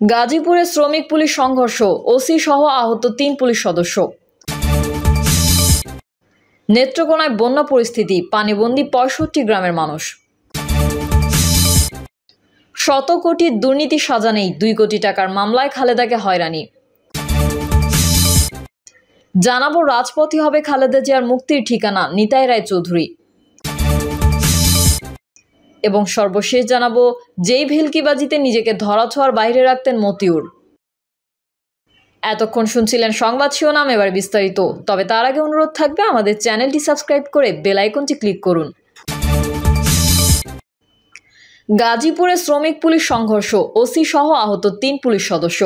গাজীপুরে শ্রমিক পুলিশ সংঘর্ষ, ওসি সহ আহত ৩ পুলিশ সদস্য। নেত্রকোনায় বন্যা পরিস্থিতি, পানিবন্দী ৬৫ গ্রামের মানুষ। শত কোটির দুর্নীতি সাজা নেই, ২ কোটি টাকার মামলায় খালেদাকে হয়রানি। জানাবো রাজপথই হবে খালেদা জিয়ার মুক্তির ঠিকানা, নিতাই রায় চৌধুরী। এবং সর্বশেষ জানাবো যেই ভেলকিবাজিতে নিজেকে ধরাছোঁয়ার বাইরে রাখতেন মতিউর। এতক্ষণ শুনছিলেন সংবাদ শিরোনাম, এবার বিস্তারিত। তবে তার আগে অনুরোধ থাকবে আমাদের চ্যানেলটি সাবস্ক্রাইব করে বেল আইকনটি ক্লিক করুন। গাজীপুরে শ্রমিক পুলিশ সংঘর্ষ, ওসি সহ আহত ৩ পুলিশ সদস্য।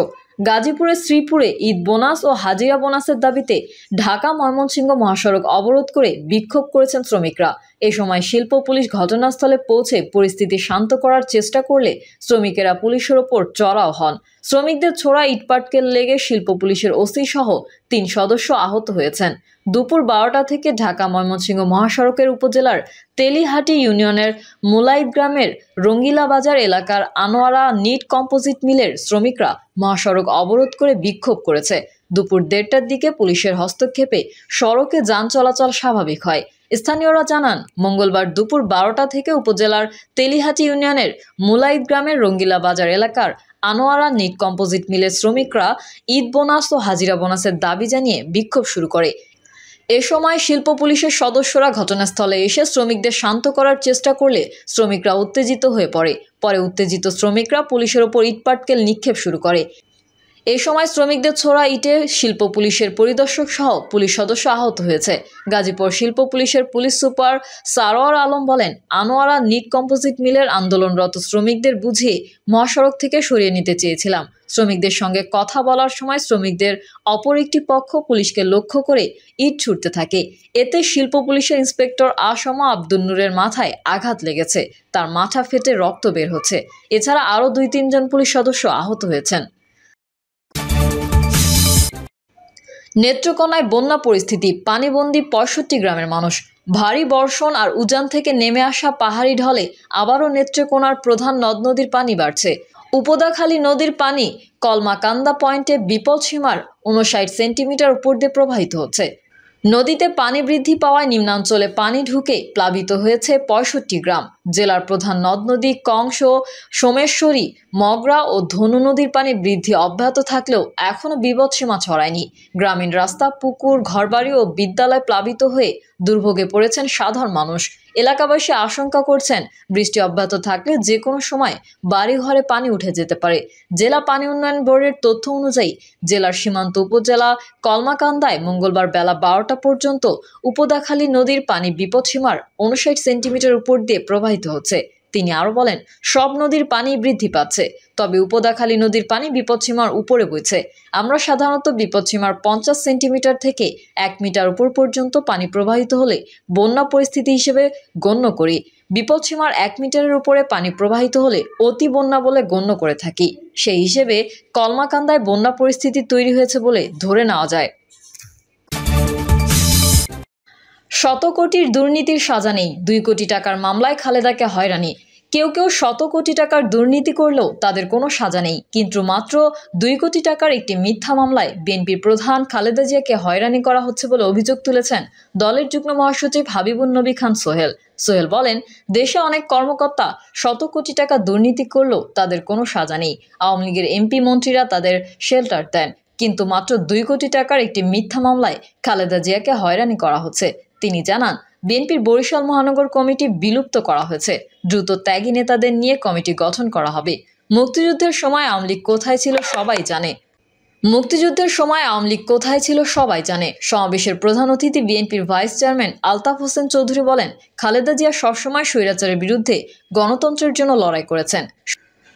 গাজীপুরের শ্রীপুরে ঈদ বোনাস ও হাজিরা বোনাসের দাবিতে ঢাকা ময়মনসিংহ মহাসড়ক অবরোধ করে বিক্ষোভ করেছেন শ্রমিকরা। এ সময় শিল্প পুলিশ ঘটনাস্থলে পৌঁছে পরিস্থিতি শান্ত করার চেষ্টা করলে শ্রমিকেরা পুলিশের ওপর চড়াও হন। শ্রমিকদের ছোড়া ইটপাটকেল লেগে শিল্প পুলিশের ওসি সহ ৩ সদস্য আহত হয়েছেন। দুপুর ১২টা থেকে ঢাকা ময়মনসিংহ মহাসড়কের উপজেলার তেলিহাটি ইউনিয়নের মুলাইদ গ্রামের রঙ্গিলা বাজার এলাকার আনোয়ারা নিট কম্পোজিট মিলের শ্রমিকরা মহাসড়ক অবরোধ করে বিক্ষোভ করেছে। দুপুর ১:৩০টার দিকে পুলিশের হস্তক্ষেপে সড়কে যান চলাচল স্বাভাবিক হয়। স্থানীয়রা জানান, মঙ্গলবার দুপুর ১২টা থেকে উপজেলার তেলিহাটি ইউনিয়নের মুলাইদ গ্রামের রঙ্গিলা বাজার এলাকার আনোয়ারা নিট কম্পোজিট মিলের শ্রমিকরা ঈদ বোনাস ও হাজিরা বোনাসের দাবি জানিয়ে বিক্ষোভ শুরু করে। এ সময় শিল্প পুলিশের সদস্যরা ঘটনাস্থলে এসে শ্রমিকদের শান্ত করার চেষ্টা করলে শ্রমিকরা উত্তেজিত হয়ে পড়ে। পরে উত্তেজিত শ্রমিকরা পুলিশের ওপর ইটপাটকেল নিক্ষেপ শুরু করে। এ সময় শ্রমিকদের ছোড়া ইটে শিল্প পুলিশের পরিদর্শক সহ পুলিশ সদস্য আহত হয়েছে। গাজীপুর শিল্প পুলিশের পুলিশ সুপার সারোয়ার আলম বলেন, আনোয়ারা নিট কম্পোজিট মিলের আন্দোলনরত শ্রমিকদের বুঝিয়ে মহাসড়ক থেকে সরিয়ে নিতে চেয়েছিলাম। শ্রমিকদের সঙ্গে কথা বলার সময় শ্রমিকদের অপর একটি পক্ষ পুলিশকে লক্ষ্য করে ইট ছুটতে থাকে। এতে শিল্প পুলিশের ইন্সপেক্টর আসম আব্দুল নূরের মাথায় আঘাত লেগেছে, তার মাথা ফেটে রক্ত বের হচ্ছে। এছাড়া আরও ২-৩ জন পুলিশ সদস্য আহত হয়েছেন। নেত্রকোনায় বন্যা পরিস্থিতি, পানিবন্দী ৬৫ গ্রামের মানুষ। ভারী বর্ষণ আর উজান থেকে নেমে আসা পাহাড়ি ঢলে আবারও নেত্রকোনার প্রধান নদ নদীর পানি বাড়ছে। উপদাখালী নদীর পানি কলমাকান্দা পয়েন্টে বিপদসীমার ৫৯ সেন্টিমিটার উপর দিয়ে প্রবাহিত হচ্ছে। নদীতে পানি বৃদ্ধি পাওয়ায় নিম্নাঞ্চলে পানি ঢুকে প্লাবিত হয়েছে ৬৫ গ্রাম। জেলার প্রধান নদ নদী কংস, সোমেশ্বরী, মগরা ও ধনু নদীর পানি বৃদ্ধি অব্যাহত থাকলেও এখনও বিপদসীমা ছড়ায়নি। গ্রামীণ রাস্তা, পুকুর, ঘরবাড়ি ও বিদ্যালয় প্লাবিত হয়ে দুর্ভোগে পড়েছেন সাধারণ মানুষ। এলাকাবাসী আশঙ্কা করছেন, বৃষ্টি অব্যাহত থাকলে যে কোনো সময় বাড়িঘরে পানি উঠে যেতে পারে। জেলা পানি উন্নয়ন বোর্ডের তথ্য অনুযায়ী জেলার সীমান্ত উপজেলা কলমাকান্দায় মঙ্গলবার বেলা ১২টা পর্যন্ত উপদাখালী নদীর পানি বিপদসীমার ৫৯ সেন্টিমিটার উপর দিয়ে প্রবাহিত হচ্ছে। তিনি আরও বলেন, সব নদীর পানি বৃদ্ধি পাচ্ছে, তবে উপদাখালী নদীর পানি বিপদসীমার উপরে বইছে। আমরা সাধারণত বিপদসীমার ৫০ সেন্টিমিটার থেকে ১ মিটার উপর পর্যন্ত পানি প্রবাহিত হলে বন্যা পরিস্থিতি হিসেবে গণ্য করি। বিপদসীমার ১ মিটারের উপরে পানি প্রবাহিত হলে অতি বন্যা বলে গণ্য করে থাকি। সেই হিসেবে কলমাকান্দায় বন্যা পরিস্থিতি তৈরি হয়েছে বলে ধরে নেওয়া যায়। শত কোটির দুর্নীতির সাজা নেই, ২ কোটি টাকার মামলায় খালেদাকে হয়রানি। কেউ কেউ শত কোটি টাকার দুর্নীতি করলেও তাদের কোনো সাজা নেই, কিন্তু মাত্র ২ কোটি টাকার একটি মিথ্যা মামলায় বিএনপির প্রধান খালেদা জিয়াকে হয়রানি করা হচ্ছে বলে অভিযোগ তুলেছেন দলের যুগ্ম মহাসচিব হাবিবুন নবী খান সোহেল। সোহেল বলেন, দেশে অনেক কর্মকর্তা শত কোটি টাকা দুর্নীতি করলেও তাদের কোনো সাজা নেই। আওয়ামী লীগের এমপি মন্ত্রীরা তাদের শেল্টার দেন, কিন্তু মাত্র ২ কোটি টাকার একটি মিথ্যা মামলায় খালেদা জিয়াকে হয়রানি করা হচ্ছে। তিনি জানান, বিএনপির বরিশাল মহানগর কমিটি বিলুপ্ত করা হয়েছে, দ্রুত ত্যাগী নেতাদের নিয়ে কমিটি গঠন করা হবে। মুক্তিযুদ্ধের সময় আওয়ামী লীগ কোথায় ছিল সবাই জানে। সমাবেশের প্রধান অতিথি বিএনপির ভাইস চেয়ারম্যান আলতাফ হোসেন চৌধুরী বলেন, খালেদা জিয়া সবসময় স্বৈরাচারের বিরুদ্ধে গণতন্ত্রের জন্য লড়াই করেছেন।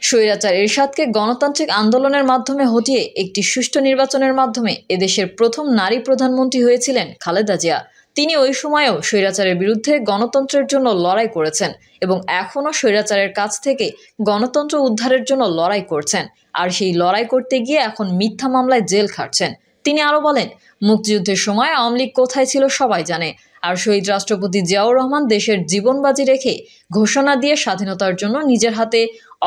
স্বৈরাচার এরশাদকে গণতান্ত্রিক আন্দোলনের মাধ্যমে হটিয়ে একটি সুষ্ঠু নির্বাচনের মাধ্যমে এদেশের প্রথম নারী প্রধানমন্ত্রী হয়েছিলেন খালেদা জিয়া। তিনি ওই সময়েও স্বৈরাচারের বিরুদ্ধে গণতন্ত্রের জন্য লড়াই করেছেন এবং এখনও স্বৈরাচারের কাছ থেকে গণতন্ত্র উদ্ধারের জন্য লড়াই করছেন। আর সেই লড়াই করতে গিয়ে এখন মিথ্যা মামলায় জেল খাটছেন। তিনি আরও বলেন, মুক্তিযুদ্ধের সময় আওয়ামী লীগ কোথায় ছিল সবাই জানে, আর শহীদ রাষ্ট্রপতি জিয়াউর রহমান দেশের জীবন বাজি রেখে ঘোষণা দিয়ে স্বাধীনতার জন্য নিজের হাতে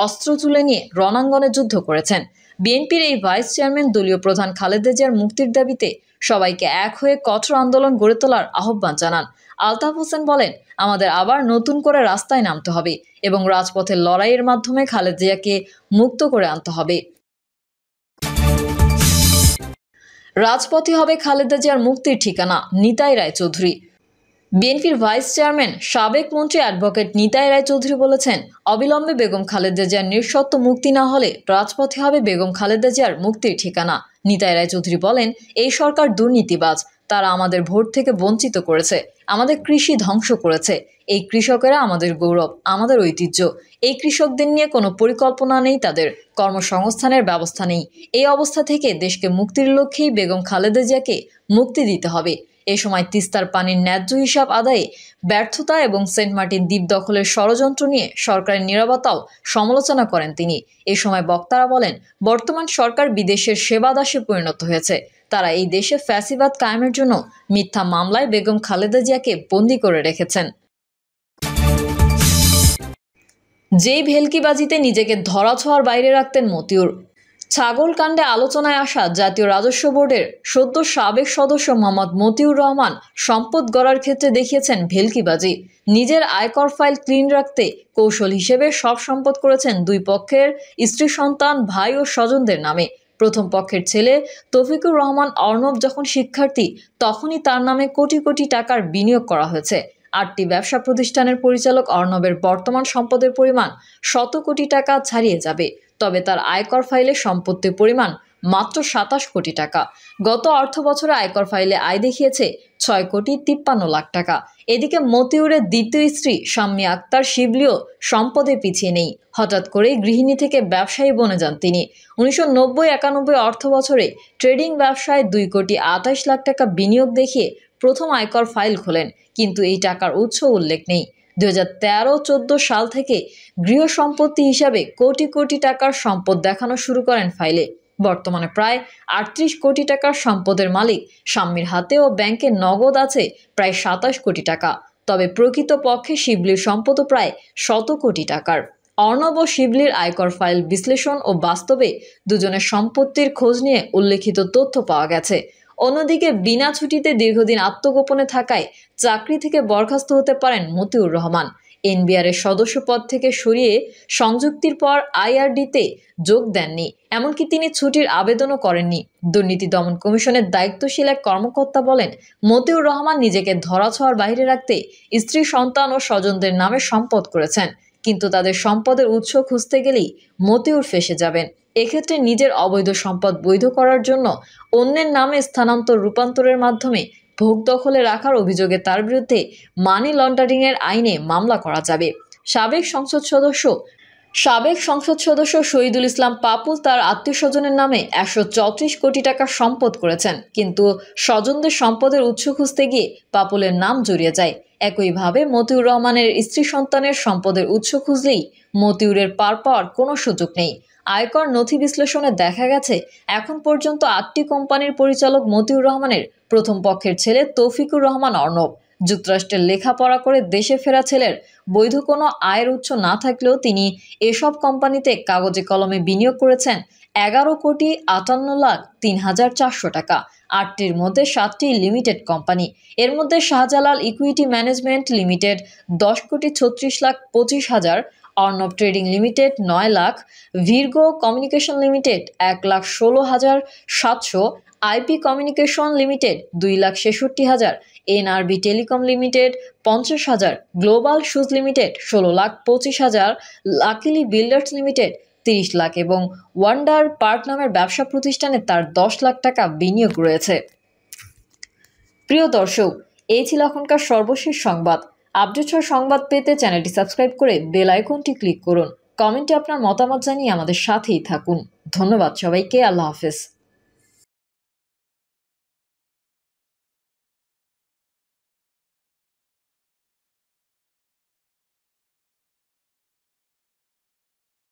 অস্ত্র তুলে নিয়ে রণাঙ্গনে যুদ্ধ করেছেন। বিএনপির এই ভাইস চেয়ারম্যান দলীয় প্রধান খালেদা জিয়ার মুক্তির দাবিতে সবাইকে এক হয়ে কঠোর আন্দোলন গড়ে তোলার আহ্বান জানান। আলতাফ হোসেন বলেন, আমাদের আবার নতুন করে রাস্তায় নামতে হবে এবং রাজপথের লড়াইয়ের মাধ্যমে খালেদা জিয়াকে মুক্ত করে আনতে হবে। রাজপথই হবে খালেদা জিয়ার মুক্তির ঠিকানা, নিতাই রায়চৌধুরী। বিএনপির ভাইস চেয়ারম্যান সাবেক মন্ত্রী অ্যাডভোকেট নিতাই রায়চৌধুরী বলেছেন, অবিলম্বে বেগম খালেদা জিয়ার নিঃশর্ত মুক্তি না হলে রাজপথে হবে বেগম খালেদা জিয়ার মুক্তির ঠিকানা। নিতাই রায়চৌধুরী বলেন, এই সরকার দুর্নীতিবাজ, তারা আমাদের ভোট থেকে বঞ্চিত করেছে, আমাদের কৃষি ধ্বংস করেছে। এই কৃষকেরা আমাদের গৌরব, আমাদের ঐতিহ্য। এই কৃষকদের নিয়ে কোনো পরিকল্পনা নেই, তাদের কর্মসংস্থানের ব্যবস্থা নেই। এই অবস্থা থেকে দেশকে মুক্তির লক্ষ্যেই বেগম খালেদা জিয়াকে মুক্তি দিতে হবে। এ সময় তিস্তার পানির ন্যায্য হিসাব আদায়ে ব্যর্থতা এবং সেন্ট মার্টিন দ্বীপ দখলের ষড়যন্ত্র নিয়ে সরকারের নীরবতাও সমালোচনা করেন তিনি। এ সময় বক্তারা বলেন, বর্তমান সরকার বিদেশের সেবা দাসে পরিণত হয়েছে। তারা এই দেশে ফ্যাসিবাদ কায়েমের জন্য মিথ্যা মামলায় বেগম খালেদা জিয়াকে বন্দী করে রেখেছেন। যেই ভেলকিবাজিতে নিজেকে ধরাছোঁয়ার বাইরে রাখতেন মতিউর। ছাগল কাণ্ডে আলোচনায় আসা জাতীয় রাজস্ব বোর্ডের সদ্য সাবেক সদস্য মোহাম্মদ মতিউর রহমান সম্পদ গড়ার ক্ষেত্রে দেখিয়েছেন ভেলকিবাজি। নিজের আয়কর ফাইল ক্লিন রাখতে কৌশল হিসেবে সব সম্পদ করেছেন দুই পক্ষের স্ত্রী, সন্তান, ভাই ও স্বজনদের নামে। প্রথম পক্ষের ছেলে তৌফিকুর রহমান অর্ণব যখন শিক্ষার্থী, তখনই তার নামে কোটি কোটি টাকার বিনিয়োগ করা হয়েছে। 8টি ব্যবসা প্রতিষ্ঠানের পরিচালক অর্ণবের বর্তমান সম্পদের পরিমাণ 100 কোটি টাকা ছাড়িয়ে যাবে। তবে তার আয়কর ফাইলে সম্পত্তির পরিমাণ মাত্র 27 কোটি টাকা। গত অর্থ বছরে আয়কর ফাইলে আয় দেখিয়েছে 6,53,00,000 টাকা। এদিকে মতিউরের দ্বিতীয় স্ত্রী শাম্মী আক্তার শিবলিও সম্পদে পিছিয়ে নেই। হঠাৎ করেই গৃহিণী থেকে ব্যবসায়ী বনে যান তিনি। 1990-91 অর্থ বছরে ট্রেডিং ব্যবসায় 2,28,00,000 টাকা বিনিয়োগ দেখিয়ে প্রথম আয়কর ফাইল খোলেন, কিন্তু এই টাকার উৎস উল্লেখ নেই। 2013-14 সাল থেকে গৃহ সম্পত্তি হিসাবে কোটি কোটি টাকার সম্পদ দেখানো শুরু করেন ফাইলে। বর্তমানে প্রায় 38 কোটি টাকার সম্পদের মালিক শাম্মীর হাতে ও ব্যাংকে নগদ আছে প্রায় 27 কোটি টাকা। তবে প্রকৃত পক্ষে শিবলির সম্পদও প্রায় 100 কোটি টাকার। অর্ণব ও শিবলির আয়কর ফাইল বিশ্লেষণ ও বাস্তবে দুজনের সম্পত্তির খোঁজ নিয়ে উল্লেখিত তথ্য পাওয়া গেছে। অন্যদিকে বিনা ছুটিতে দীর্ঘদিন আত্মগোপনে থাকায় চাকরি থেকে বরখাস্ত হতে পারেন মতিউর রহমান। এনবিআরের সদস্য পদ থেকে সরিয়ে সংযুক্তির পর আইআরডিতে যোগ দেননি, এমনকি তিনি ছুটির আবেদনও করেননি। দুর্নীতি দমন কমিশনের দায়িত্বশীল এক কর্মকর্তা বলেন, মতিউর রহমান নিজেকে ধরাছোঁয়ার বাইরে রাখতে স্ত্রী, সন্তান ও স্বজনদের নামে সম্পদ করেছেন, কিন্তু তাদের সম্পদের উৎস খুঁজতে গেলেই মতিউর ফেঁসে যাবেন। এক্ষেত্রে নিজের অবৈধ সম্পদ বৈধ করার জন্য অন্যের নামে স্থানান্তর রূপান্তরের মাধ্যমে ভোগ দখলে রাখার অভিযোগে তার বিরুদ্ধে মানি লন্ডারিংয়ের আইনে মামলা করা যাবে। সাবেক সংসদ সদস্য শহীদুল ইসলাম পাপুল তার আত্মীয়স্বজনের নামে 134 কোটি টাকার সম্পদ করেছেন, কিন্তু স্বজনদের সম্পদের উৎস খুঁজতে গিয়ে পাপুলের নাম জড়িয়ে যায়। একইভাবে মতিউর রহমানের স্ত্রী, সন্তানের সম্পদের উৎস খুঁজলেই মতিউরের পার পাওয়ার কোনো সুযোগ নেই। আয়কর নথি বিশ্লেষণে দেখা গেছে, এখন পর্যন্ত 8টি কোম্পানির পরিচালক মতিউর রহমানের প্রথম পক্ষের ছেলে তৌফিকুর রহমান অর্ণব। যুক্তরাষ্ট্রের লেখাপড়া করে দেশে ফেরা ছেলের বৈধ কোনো আয়ের উৎস না থাকলেও তিনি এসব কোম্পানিতে কাগজে কলমে বিনিয়োগ করেছেন 11,58,03,400 টাকা। 8টির মধ্যে 7টি লিমিটেড কোম্পানি। এর মধ্যে Shahjalal equity management limited 10,36,25,000, Arnab trading limited 9 lakh, ভির্গো communication limited 1,16,700, IP communication limited 2,66,000, NRB telecom limited 50,000, global shoes limited 16,25,000, luckily builders limited 30 lakh এবং ওয়ান্ডার পার্ক নামের ব্যবসা প্রতিষ্ঠানে তার 10 লাখ টাকা বিনিয়োগ রয়েছে। প্রিয় দর্শক, এই ছিল এখনকার সর্বশেষ সংবাদ। আপডেট হওয়া সংবাদ পেতে চ্যানেলটি সাবস্ক্রাইব করে বেল আইকনটি ক্লিক করুন। কমেন্টে আপনার মতামত জানিয়ে আমাদের সাথেই থাকুন। ধন্যবাদ সবাইকে। আল্লাহ হাফেজ।